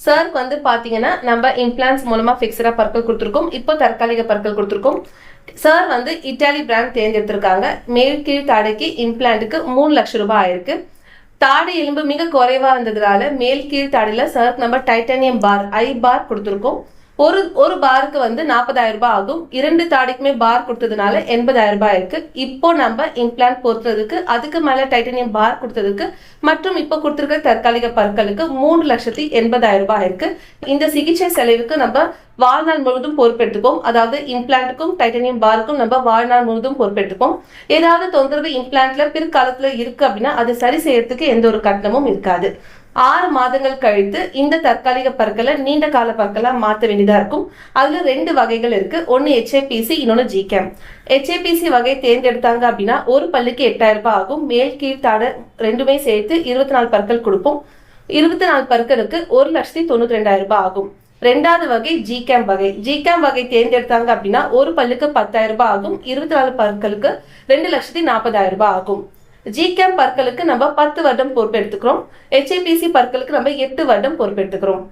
சாருக்கு வந்து பார்த்தீங்கன்னா நம்ம இம்ப்ளான்ஸ் மூலமாக ஃபிக்ஸடாக பற்கள் கொடுத்துருக்கோம். இப்போ தற்காலிக பற்கள் கொடுத்துருக்கோம். சார் வந்து இட்டாலி பிராண்ட் தேர்ந்தெடுத்திருக்காங்க. மேல் கீழ் தாடைக்கு இம்ப்ளான்ட்டுக்கு 3 லட்சம் ரூபாய் ஆயிருக்கு. தாடை எலும்பு மிக குறைவாக இருந்ததுனால மேல் கீழ் தாடையில் சாருக்கு நம்ம டைட்டானியம் பார் பார் கொடுத்துருக்கோம். ஒரு பாருக்கு வந்து 40,000 ரூபாய் ஆகும். 2 தாடைக்குமே பார் கொடுத்ததுனால 80,000 ரூபாய் இருக்கு. இப்போ நம்ம இம்ப்ளான்ட் பொறுத்ததுக்கு அதுக்கு மேல டைட்டானியம் பார் கொடுத்ததுக்கு மற்றும் இப்போ கொடுத்துருக்க தற்காலிக பற்களுக்கு 3,80,000 ரூபாய் இருக்கு. இந்த சிகிச்சை செலவுக்கு நம்ம வாழ்நாள் முழுவதும் பொறுப்பெடுத்துப்போம். அதாவது இம்ப்ளான்ட்டுக்கும் டைட்டானியம் பாருக்கும் நம்ம வாழ்நாள் முழுவதும் பொறுப்பெடுத்துப்போம். ஏதாவது தொந்தரவு இம்ப்ளான்ட்ல பிற்காலத்துல இருக்கு அப்படின்னா அதை சரி செய்யறதுக்கு எந்த ஒரு கட்டணமும் இருக்காது. 6 மாதங்கள் கழித்து இந்த தற்காலிக பற்களை நீண்ட கால பற்களா மாற்ற வேண்டியதா இருக்கும். அதுல 2 வகைகள் இருக்கு. ஒன்னு HAPC, இன்னொன்னு GCAM. HAPC வகை தேர்ந்தெடுத்தாங்க அப்படின்னா ஒரு பல்லுக்கு 8,000 ரூபாய் ஆகும். மேல் கீழ் தாடை ரெண்டுமே சேர்த்து 24 பற்கள் கொடுப்போம். 24 பற்களுக்கு 1,92,000 ரூபாய் ஆகும். 2வது வகை GCAM வகை. GCAM வகை தேர்ந்தெடுத்தாங்க அப்படின்னா ஒரு பல்லுக்கு 10,000 ரூபாய் ஆகும். 24 பற்களுக்கு 2,40,000 ரூபாய் ஆகும். GCAM பற்களுக்கு நம்ம 10 வருடம் பொறுப்பெடுத்துக்கிறோம். HAPC பற்களுக்கு நம்ம 8 வருடம் பொறுப்பெடுத்துக்கிறோம்.